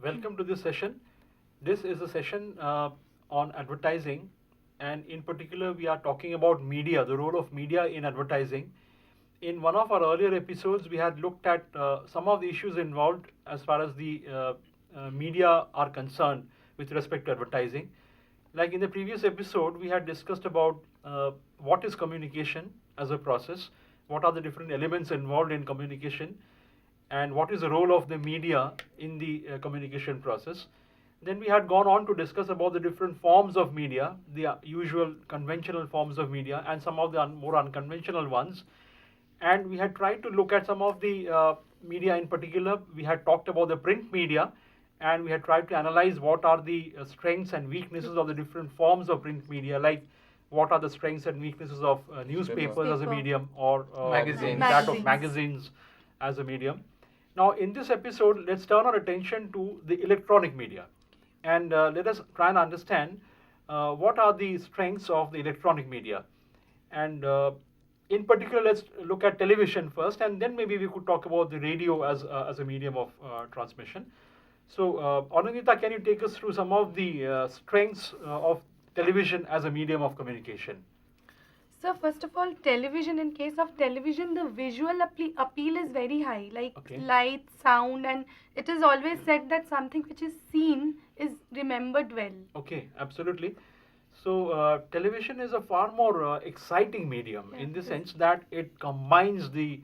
welcome to this session. This is a session on advertising, and in particular, we are talking about media, the role of media in advertising. In one of our earlier episodes, we had looked at some of the issues involved as far as the media are concerned with respect to advertising. Like in the previous episode, we had discussed about what is communication as a process, what are the different elements involved in communication, and what is the role of the media in the communication process. Then we had gone on to discuss about the different forms of media, the usual conventional forms of media, and some of the more unconventional ones. And we had tried to look at some of the media in particular. We had talked about the print media, and we had tried to analyze what are the strengths and weaknesses of the different forms of print media, like what are the strengths and weaknesses of newspapers as a medium, or Magazines. that of magazines as a medium. Now, in this episode, let's turn our attention to the electronic media, and let us try and understand what are the strengths of the electronic media. And in particular, let's look at television first, and then maybe we could talk about the radio as a medium of transmission. So, Anandita, can you take us through some of the strengths of television as a medium of communication? So first of all, television, in case of television, the visual appeal is very high, like Okay. light, sound, and it is always said that something which is seen is remembered well. Okay, absolutely. So, television is a far more exciting medium in the yes. sense that it combines the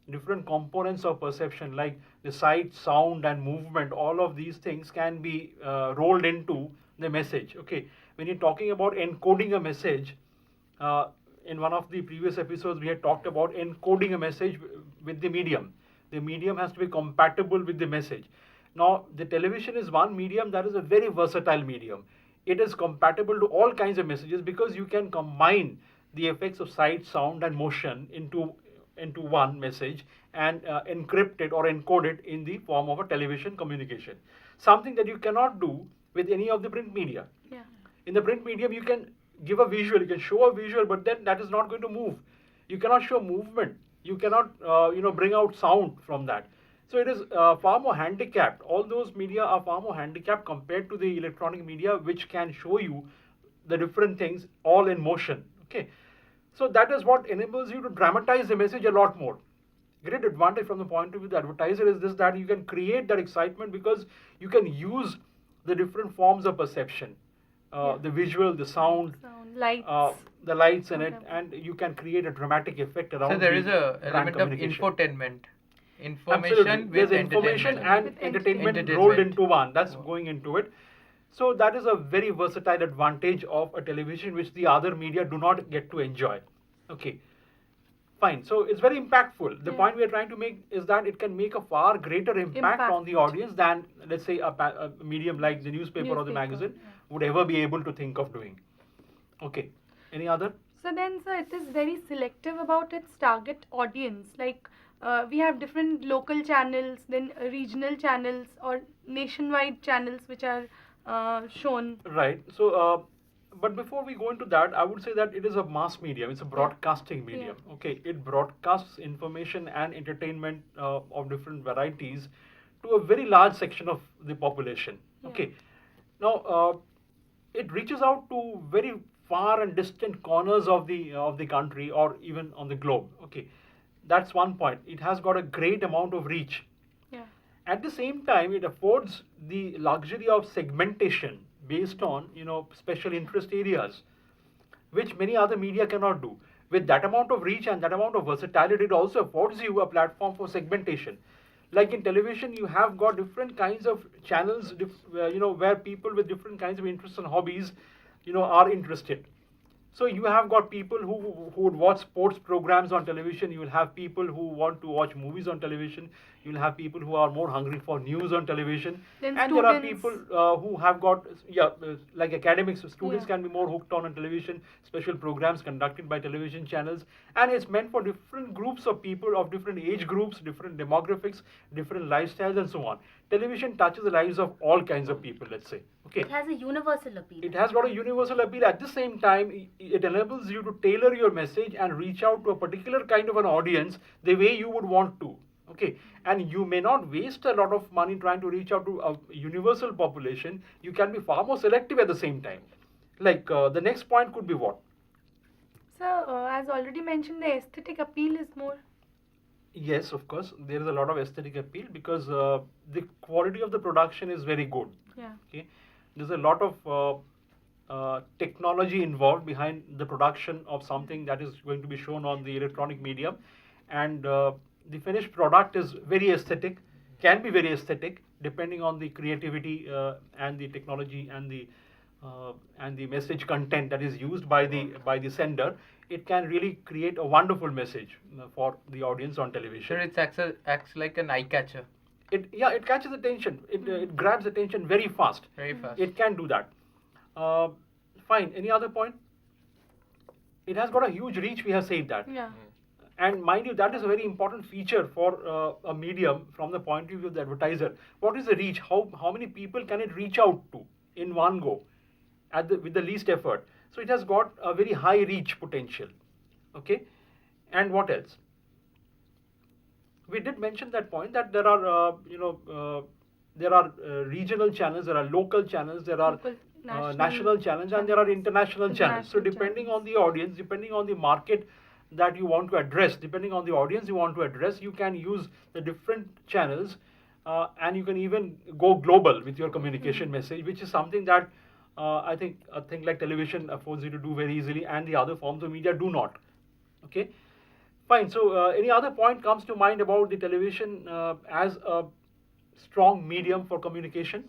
different components of perception, like the sight, sound, and movement. All of these things can be rolled into the message. Okay, when you're talking about encoding a message, in one of the previous episodes, we had talked about encoding a message with the medium. The medium has to be compatible with the message. Now, the television is one medium that is a very versatile medium. It is compatible to all kinds of messages because you can combine the effects of sight, sound, and motion into one message and encrypt it or encode it in the form of a television communication. Something that you cannot do with any of the print media. Yeah. In the print medium, you can give a visual, you can show a visual, but then that is not going to move. You cannot show movement. You cannot, bring out sound from that. So it is far more handicapped. All those media are far more handicapped compared to the electronic media, which can show you the different things all in motion. Okay, so that is what enables you to dramatize the message a lot more. Great advantage from the point of view of the advertiser is this, that you can create that excitement because you can use the different forms of perception, the visual, the sound, Lights. the lights in it, Okay. and you can create a dramatic effect around. So there the is a brand element of communication. infotainment. Absolutely. Information There's with information and entertainment. entertainment rolled Entertainment. into one. That's Oh. going into it. So that is a very versatile advantage of a television which the other media do not get to enjoy. Okay. Fine. So it's very impactful. The Yeah. point we are trying to make is that it can make a far greater impact on the audience than, let's say, a medium like the newspaper or the Newspaper, magazine yeah. would ever be able to think of doing. Okay. Any other? So then, sir, it is very selective about its target audience. Like we have different local channels, then regional channels, or nationwide channels which are shown. Right. So, but before we go into that, I would say that it is a mass medium. It's a broadcasting medium. Yeah. Okay. It broadcasts information and entertainment of different varieties to a very large section of the population. Yeah. Okay. Now, it reaches out to very far and distant corners of the country or even on the globe. Okay. That's one point. It has got a great amount of reach. Yeah. At the same time, it affords the luxury of segmentation based on special interest areas, which many other media cannot do. With that amount of reach and that amount of versatility, it also affords you a platform for segmentation. Like in television, you have got different kinds of channels, where people with different kinds of interests and hobbies, are interested. So you have got people who would watch sports programs on television. You will have people who want to watch movies on television. You will have people who are more hungry for news on television. Then And there are students. people who have got, like academics, students Yeah. can be more hooked on television, special programs conducted by television channels. And it's meant for different groups of people of different age groups, different demographics, different lifestyles, and so on. Television touches the lives of all kinds of people, let's say. Okay. It has a universal appeal. It has got a universal appeal. At the same time, it enables you to tailor your message and reach out to a particular kind of an audience the way you would want to. Okay, and you may not waste a lot of money trying to reach out to a universal population. You can be far more selective at the same time. Like the next point could be what? So, as already mentioned, the aesthetic appeal is more. Yes, of course, there is a lot of aesthetic appeal because the quality of the production is very good. Yeah. Okay, there's a lot of technology involved behind the production of something that is going to be shown on the electronic medium, and the finished product is very aesthetic, can be very aesthetic depending on the creativity and the technology and the message content that is used by the sender. It can really create a wonderful message for the audience on television. So it acts like an eye catcher. It catches attention. It grabs attention very fast. Very fast. It can do that. Fine. Any other point? It has got a huge reach. We have said that. Yeah. And mind you, that is a very important feature for a medium from the point of view of the advertiser. What is the reach? How many people can it reach out to in one go, with the least effort? So it has got a very high reach potential. Okay, and what else? We did mention that point that there are there are regional channels, there are local channels, there are Local, national channels, and there are international channels. So International depending channels. on the audience, depending on the market that you want to address, depending on the audience you want to address, you can use the different channels, and you can even go global with your communication message, which is something that I think a thing like television affords you to do very easily, and the other forms of media do not. Okay, fine. So any other point comes to mind about the television as a strong medium for communication?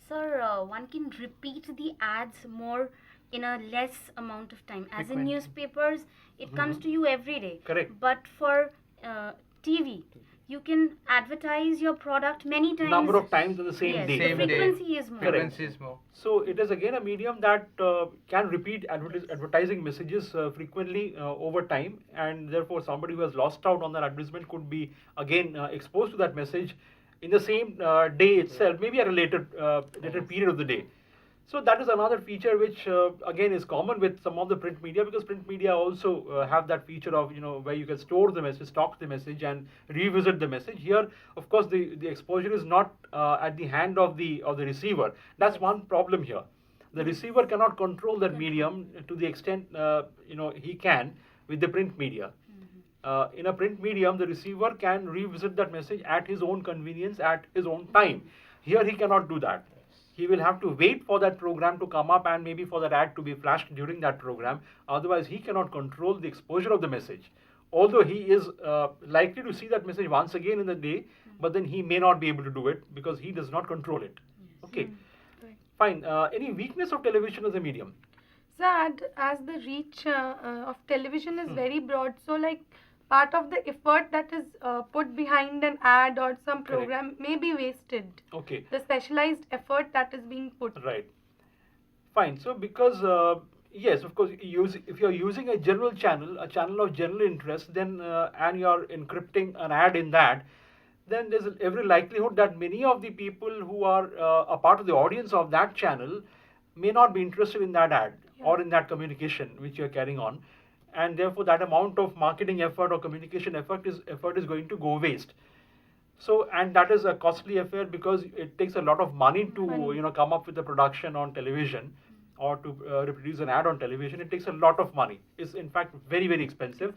Sir, one can repeat the ads more in a less amount of time. As in Frequently. newspapers, it comes to you every day. Correct. But for TV, you can advertise your product many times. Number of times in the same Yes, day. the Same day. frequency is more. Correct. Frequency is more. So it is again a medium that can repeat advertising messages frequently over time, and therefore somebody who has lost out on that advertisement could be again exposed to that message in the same day itself, maybe at a later period of the day. So that is another feature which again is common with some of the print media, because print media also have that feature of where you can store the message, stock the message, and revisit the message. Here, of course, the exposure is not at the hand of the receiver. That's one problem here. The receiver cannot control that medium to the extent he can with the print media. In a print medium, the receiver can revisit that message at his own convenience, at his own time. Here, he cannot do that. He will have to wait for that program to come up and maybe for that ad to be flashed during that program. Otherwise, he cannot control the exposure of the message. Although he is likely to see that message once again in the day, but then he may not be able to do it because he does not control it. Okay, Right. fine. Any weakness of television as a medium? So, as the reach of television is very broad, so like part of the effort that is put behind an ad or some program may be wasted. Okay. The specialized effort that is being put. Right. Fine. So because yes, of course, if you're using a general channel, a channel of general interest, then and you're encrypting an ad in that, then there's every likelihood that many of the people who are a part of the audience of that channel may not be interested in that ad or in that communication which you're carrying on, and therefore that amount of marketing effort or communication effort is going to go waste. So, and that is a costly affair because it takes a lot of money to come up with a production on television or to reproduce an ad on television. It takes a lot of money. It's in fact very expensive.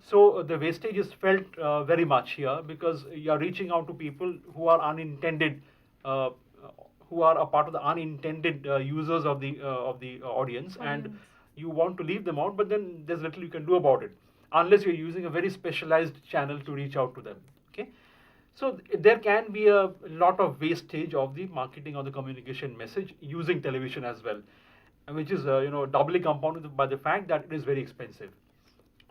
So the wastage is felt very much here because you are reaching out to people who are unintended, who are a part of the unintended users of the audience, and you want to leave them out, but then there's little you can do about it unless you're using a very specialized channel to reach out to them. Okay. So there can be a lot of wastage of the marketing or the communication message using television as well, which is doubly compounded by the fact that it is very expensive.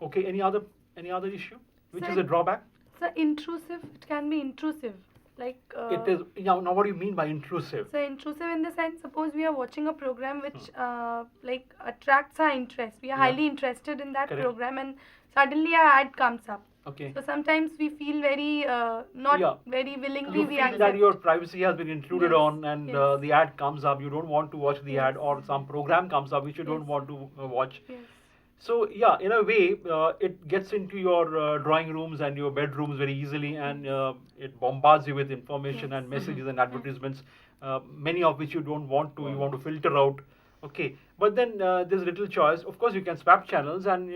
Okay, any other issue which is a drawback? So intrusive. It can be intrusive. Like It is now. What do you mean by intrusive? so intrusive in the sense, suppose we are watching a program which like attracts our interest. We are highly interested in that Correct. program, and suddenly an ad comes up. Okay. So sometimes we feel very not Yeah. very willingly You we feel accept. that your privacy has been intruded Yes, on, and yes. the ad comes up. You don't want to watch the ad, Yes. or some program comes up which you don't Yes. want to watch. Yes. So yeah, in a way, it gets into your drawing rooms and your bedrooms very easily, and it bombards you with information Yes. and messages and advertisements, many of which you don't want to. You want to filter out. Okay, but then there's little choice. Of course, you can swap channels and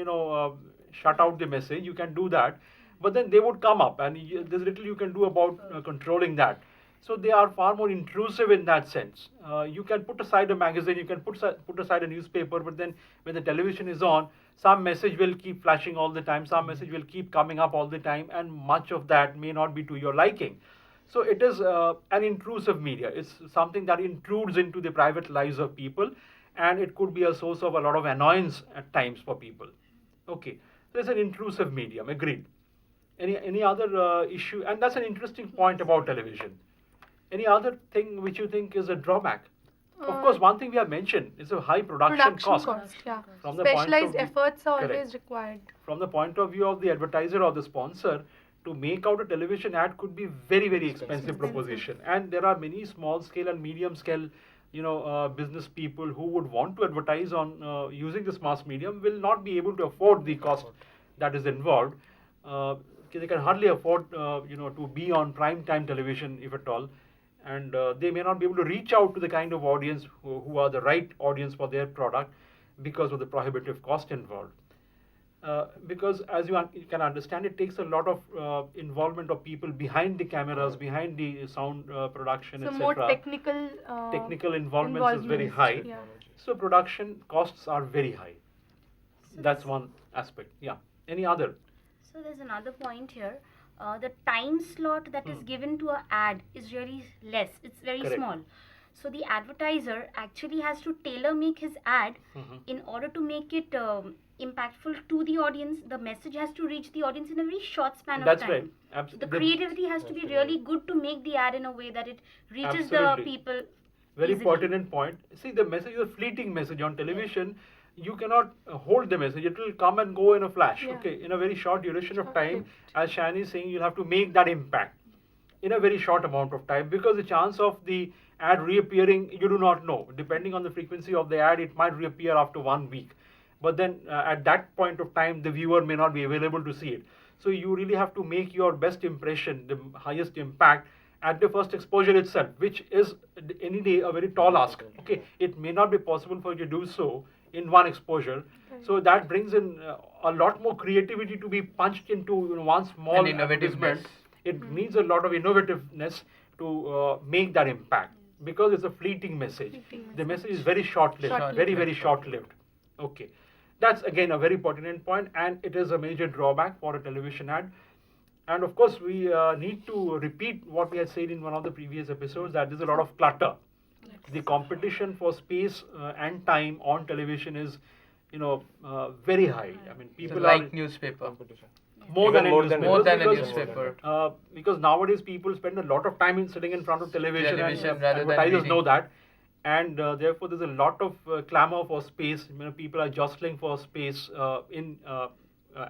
shut out the message. You can do that, but then they would come up, and there's little you can do about controlling that. So they are far more intrusive in that sense. You can put aside a magazine, you can put aside a newspaper, but then when the television is on, some message will keep flashing all the time, some message will keep coming up all the time, and much of that may not be to your liking. So it is an intrusive media. It's something that intrudes into the private lives of people, and it could be a source of a lot of annoyance at times for people. Okay, so it's an intrusive medium. Agreed. Any other issue? And that's an interesting point about television. Any other thing which you think is a drawback? Of course, one thing we have mentioned is a high production cost. Yeah. From the point of Specialized view- efforts are Correct. always required. From the point of view of the advertiser or the sponsor, to make out a television ad could be very, very expensive proposition. And there are many small scale and medium scale, business people who would want to advertise on using this mass medium will not be able to afford the cost that is involved. They can hardly afford, to be on prime time television, if at all, and they may not be able to reach out to the kind of audience who are the right audience for their product because of the prohibitive cost involved. Because as you can understand, it takes a lot of involvement of people behind the cameras, behind the sound production, So etc. more technical. Technical involvement is very high. Yeah. So production costs are very high. So That's one aspect. Yeah. Any other? So there's another point here. The time slot that is given to an ad is really less. It's very Correct. small. So the advertiser actually has to tailor make his ad Mhm. in order to make it impactful to the audience. The message has to reach the audience in a very short span of That's time. right. The Absolutely. creativity has to be really good to make the ad in a way that it reaches Absolutely. the people. Very easily. pertinent point. See, the message is a fleeting message on television. You cannot hold the message. It will come and go in a flash. Yeah. Okay, in a very short duration of Short time. lived. As Shani is saying, you'll have to make that impact in a very short amount of time, because the chance of the ad reappearing, you do not know. Depending on the frequency of the ad, it might reappear after 1 week. But then at that point of time, the viewer may not be available to see it. So you really have to make your best impression, the highest impact at the first exposure itself, which is any day a very tall ask. Okay, it may not be possible for you to do so in one exposure. So that brings in a lot more creativity to be punched into one small And innovativeness. advertisement. It needs a lot of innovativeness to make that impact, because it's a fleeting message. Fleeting The message is very short-lived, Short-lived. very, very short-lived. Okay, that's again a very pertinent point, and it is a major drawback for a television ad. And of course, we need to repeat what we had said in one of the previous episodes, that there's a lot of clutter. The competition for space and time on television is, very high. I mean, It's people like are newspaper. more Even than more a than newspaper. More than a because, newspaper. because nowadays people spend a lot of time in sitting in front of television, Television and rather than advertisers reading. know that, and therefore there's a lot of clamor for space. People are jostling for space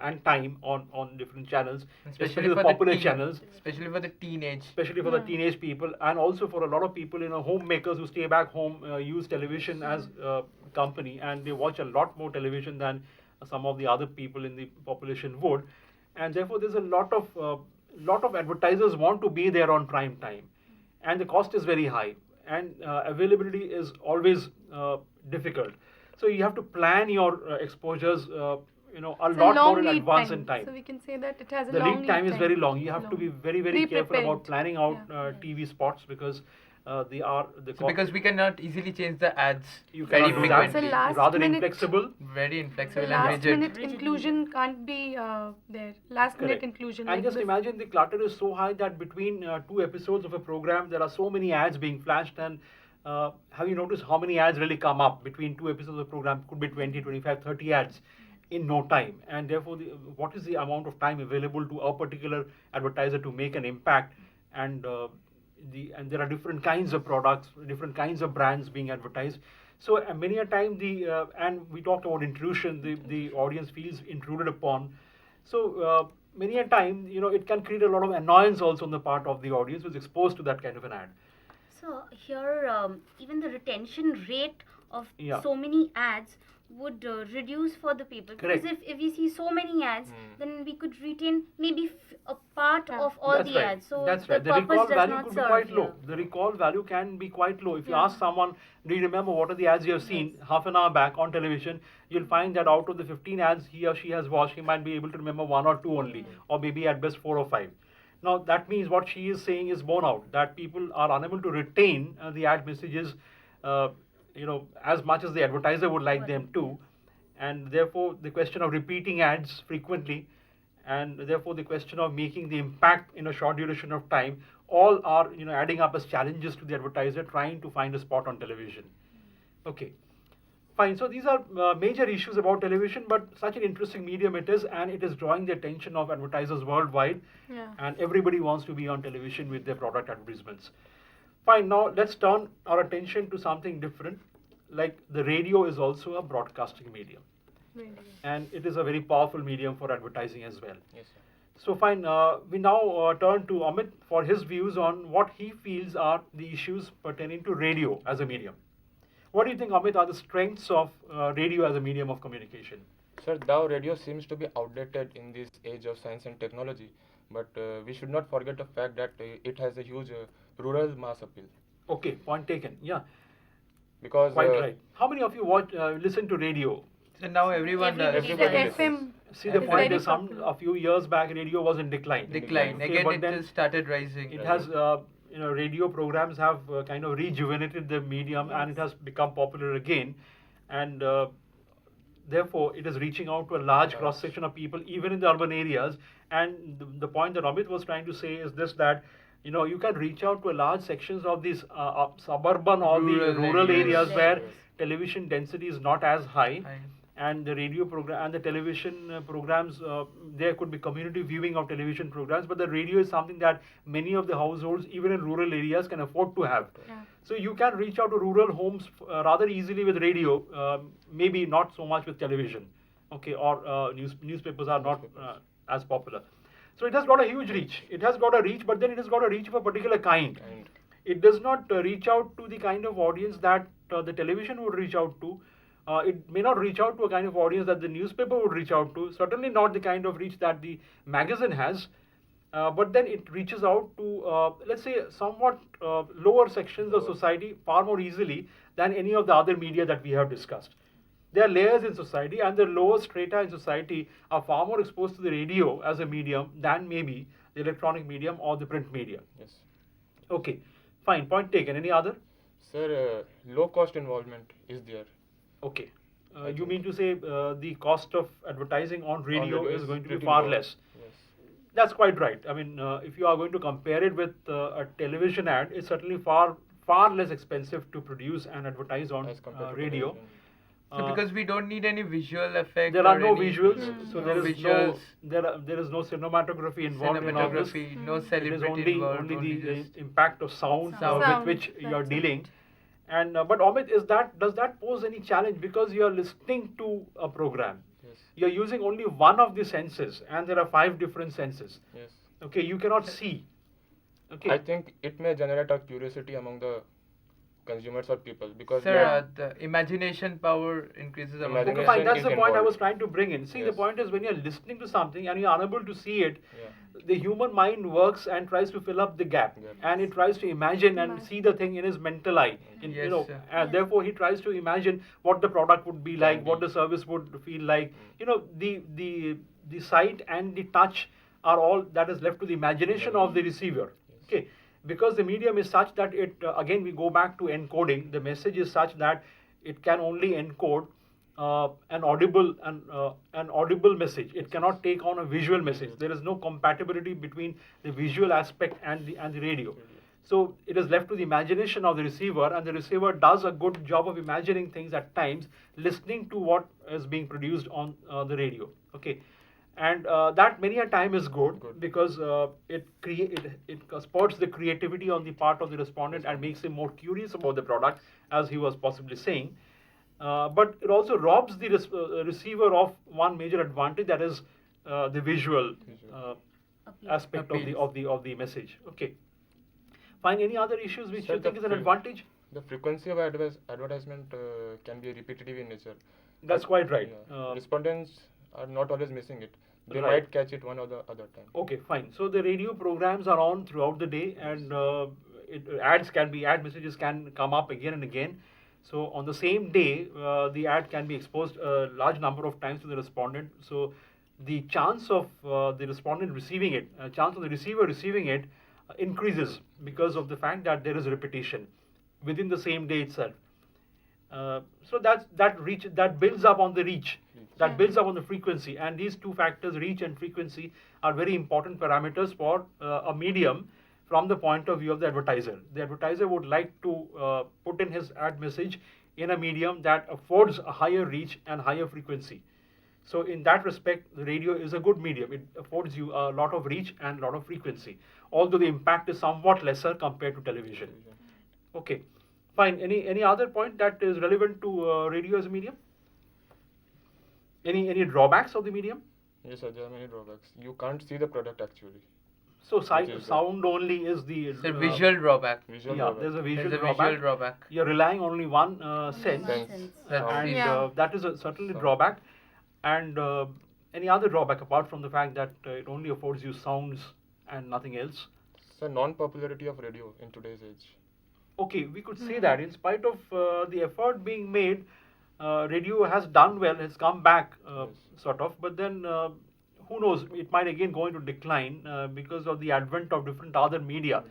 and time on different channels, especially the for popular teen- channels, Especially for the teenage. especially for the teenage people, and also for a lot of people, homemakers who stay back home, use television as company, and they watch a lot more television than some of the other people in the population would, and therefore there's a lot of advertisers want to be there on prime time, and the cost is very high, and availability is always difficult. So you have to plan your exposures, a It's lot long more in lead advance time. in time. So we can say that it has a The long lead time is very long. You have to Long. be very, very Be careful about prepared. planning out Yeah. TV spots, because they are So because we cannot easily change the ads you very cannot do that. frequently. So last Rather minute- inflexible. Very The inflexible and last rigid. minute inclusion can't be there. Last minute Correct. inclusion. And like just this. imagine the clutter is so high that between two episodes of a program, there are so many ads being flashed. And have you noticed how many ads really come up between two episodes of the program? Could be 20, 25, 30 ads in no time. And therefore, what is the amount of time available to a particular advertiser to make an impact? And and there are different kinds of products, different kinds of brands being advertised. So many a time and we talked about intrusion, the audience feels intruded upon. So many a time, it can create a lot of annoyance also on the part of the audience who's exposed to that kind of an ad. So here, even the retention rate of Yeah. so many ads would reduce for the people. Correct. Because if we see so many ads, then we could retain maybe a part Yeah. of all That's the right. ads. So That's the right. The purpose recall does value not could be serve quite here. low. The recall value can be quite low. If you Yeah. ask someone, do you remember what are the ads you have seen half an hour back on television, you'll find that out of the 15 ads he or she has watched, he might be able to remember one or two only, or maybe at best 4 or 5. Now that means what she is saying is borne out, that people are unable to retain the ad messages, uh, as much as the advertiser would like them to, and therefore the question of repeating ads frequently, and therefore the question of making the impact in a short duration of time, all are adding up as challenges to the advertiser trying to find a spot on television. Okay. Fine. So these are major issues about television, but such an interesting medium it is, and it is drawing the attention of advertisers worldwide. Yeah. And everybody wants to be on television with their product advertisements. Fine. Now let's turn our attention to something different. Like the radio is also a broadcasting medium, Really. and it is a very powerful medium for advertising as well. Yes, sir. So fine, we now turn to Amit for his views on what he feels are the issues pertaining to radio as a medium. What do you think, Amit, are the strengths of radio as a medium of communication? Sir, now radio seems to be outdated in this age of science and technology, but we should not forget the fact that it has a huge rural mass appeal. Okay, point taken. Yeah, Because quite right. How many of you listen to radio? So now everyone does. Everybody The Everybody FM. See, the It's point very is, popular. a few years back, radio was in decline. Decline. Okay, Again, but it then has started rising. it has, radio programs have kind of rejuvenated the medium, and it has become popular again, and therefore it is reaching out to a large cross section of people, even in the urban areas. And the point that Amit was trying to say is this, that you can reach out to a large sections of these suburban or the rural areas where television density is not as high. And the radio program and the television programs, there could be community viewing of television programs, but the radio is something that many of the households, even in rural areas, can afford to have. Yeah. So you can reach out to rural homes rather easily with radio, maybe not so much with television, okay, or newspapers are not as popular. So it has got a huge reach. It has got a reach, but then it has got a reach of a particular kind. It does not reach out to the kind of audience that the television would reach out to. It may not reach out to a kind of audience that the newspaper would reach out to, certainly not the kind of reach that the magazine has, but then it reaches out to, let's say, somewhat lower sections of society far more easily than any of the other media that we have discussed. There are layers in society, and the lower strata in society are far more exposed to the radio as a medium than maybe the electronic medium or the print media. Yes. Okay, fine, point taken. Any other? Sir, low cost involvement is there. Okay. I You think- mean to say the cost of advertising on radio radio is is going to be pretty far low. less? Yes. That's quite right. I mean, if you are going to compare it with a television ad, it's certainly far less expensive to produce and advertise on As compared to radio. television. So because we don't need any visual effect. There are or no any visuals, so no there is visuals, there is no cinematography involved in all this. cinematography, no It is celebrity involved. only only the just impact of sound, Sound. with Sound, which you are that's dealing. it. And but Amit, does that pose any challenge, because you are listening to a program? Yes. You are using only one of the senses, and there are 5 different senses. Yes. Okay, you cannot see. Okay. I think it may generate a curiosity among the consumers or people, because Sir, we are- the imagination power increases among Okay, Imagination fine. That's is the point I involved. was trying to bring in. See, the Yes. point is, when you're listening to something and you're unable to see it, yeah. the human mind works and tries to fill up the gap, Gap. and it tries to imagine and Imagine. see the thing in his mental eye. Yes, sir. And therefore he tries to imagine what the product would be like, Can what be. the service would feel like. The sight and the touch are all that is left to the imagination of the receiver. Okay, because the medium is such that it again we go back to encoding. The message is such that it can only encode an audible message. It cannot take on a visual message. There is no compatibility between the visual aspect and the radio. So it is left to the imagination of the receiver, and the receiver does a good job of imagining things at times, listening to what is being produced on the radio. Okay, and that many a time is good, because it spurs the creativity on the part of the respondent and makes him more curious about the product, as he was possibly saying. But it also robs the receiver of one major advantage, that is the visual aspect of the message. Okay. Find any other issues which Sir, you think the is an fre- advantage? The frequency of advertisement can be repetitive in nature. That's quite right. Yeah. Respondents are not always missing it. They Right. might catch it one or the other time. Okay, fine. So the radio programs are on throughout the day, and ad messages can come up again and again. So on the same day, the ad can be exposed a large number of times to the respondent. So the chance of the respondent receiving it, chance of the receiver receiving it, increases because of the fact that there is repetition within the same day itself. So that builds up on the reach, that builds up on the frequency, and these two factors, reach and frequency, are very important parameters for a medium from the point of view of the advertiser. The advertiser would like to put in his ad message in a medium that affords a higher reach and higher frequency. So in that respect, the radio is a good medium. It affords you a lot of reach and a lot of frequency, although the impact is somewhat lesser compared to television. Okay, fine. Any other point that is relevant to radio as a medium? Any drawbacks of the medium? Yes, sir, there are many drawbacks. You can't see the product actually. So Which is sound only is the It's a visual drawback. Visual yeah. drawback. There's a visual There's a drawback. visual drawback. You're relying on only one sense, Sense. That's Sound. and Yeah. that is certainly a Sound. drawback. And any other drawback apart from the fact that it only affords you sounds and nothing else? It's a non-popularity of radio in today's age. Okay, we could say that in spite of the effort being made, radio has done well, has come back, sort of. But then, who knows? It might again go into decline because of the advent of different other media,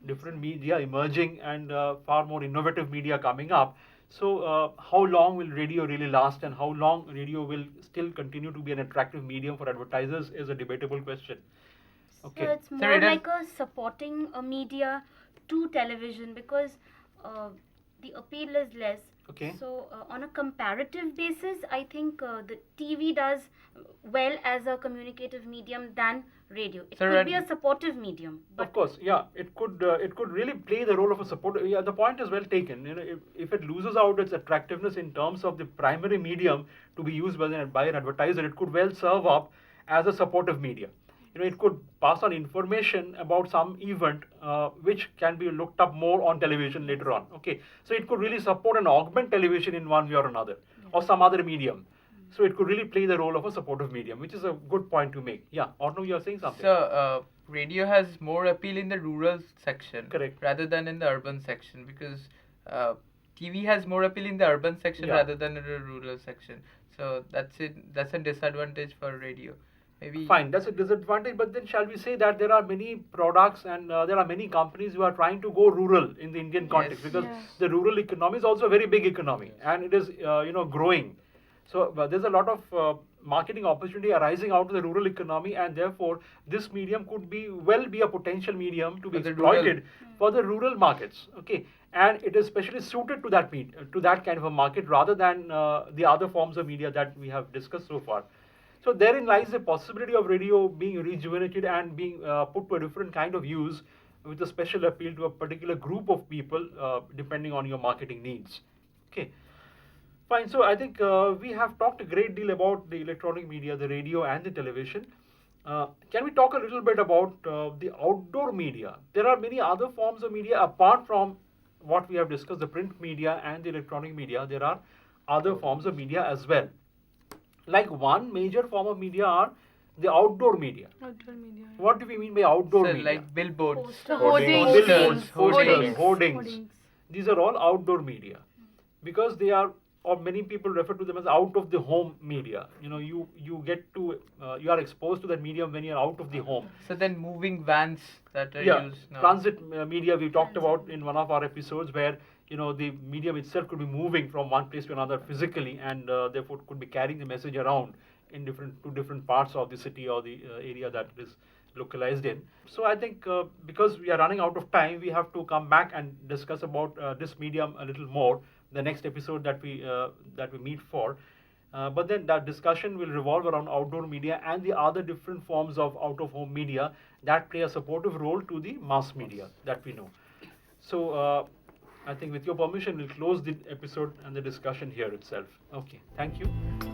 emerging, and far more innovative media coming up. So, how long will radio really last, and how long radio will still continue to be an attractive medium for advertisers is a debatable question. Okay. So it's So more it is- like a supporting a media to television because the appeal is less. Okay. So on a comparative basis, I think the TV does well as a communicative medium than radio. It So could when- be a supportive medium, Of but course, yeah, it could really play the role of a support. Yeah, the point is well taken. You know, if it loses out its attractiveness in terms of the primary medium to be used by an advertiser, it could well serve up as a supportive media. You know, it could pass on information about some event which can be looked up more on television later on. Okay, so it could really support and augment television in one way or another, or some other medium. So it could really play the role of a supportive medium, which is a good point to make. Yeah, Arnav, you are saying something. So, radio has more appeal in the rural section Correct. rather than in the urban section because TV has more appeal in the urban section Yeah. rather than in the rural section. So that's it. That's a disadvantage for radio. Maybe Fine, that's a disadvantage, but then shall we say that there are many products and there are many companies who are trying to go rural in the Indian context, Yes. because Yes. the rural economy is also a very big economy, and it is growing. So there's a lot of marketing opportunity arising out of the rural economy, and therefore this medium could be a potential medium to be For the exploited for the rural markets. Okay, and it is specially suited to that kind of a market rather than the other forms of media that we have discussed so far. So therein lies the possibility of radio being rejuvenated and being put to a different kind of use with a special appeal to a particular group of people depending on your marketing needs. Okay. Fine. So I think we have talked a great deal about the electronic media, the radio and the television. Can we talk a little bit about the outdoor media? There are many other forms of media apart from what we have discussed, the print media and the electronic media. There are other forms of media as well. Like one major form of media are the outdoor media. Outdoor media. What do we mean by outdoor so media? like billboards. Poster. Hoardings. Billboards, Hoardings. hoardings. These are all outdoor media because they are, or many people refer to them as out of the home media. You know, you get to you are exposed to that medium when you are out of the home. So then moving vans that are Yeah, used now. transit media we talked about in one of our episodes, where the medium itself could be moving from one place to another physically, and therefore could be carrying the message around in different parts of the city or the area that it is localized in. So I think because we are running out of time, we have to come back and discuss about this medium a little more the next episode that we meet for. But then that discussion will revolve around outdoor media and the other different forms of out-of-home media that play a supportive role to the mass media that we know. So I think with your permission, we'll close the episode and the discussion here itself. Okay, thank you.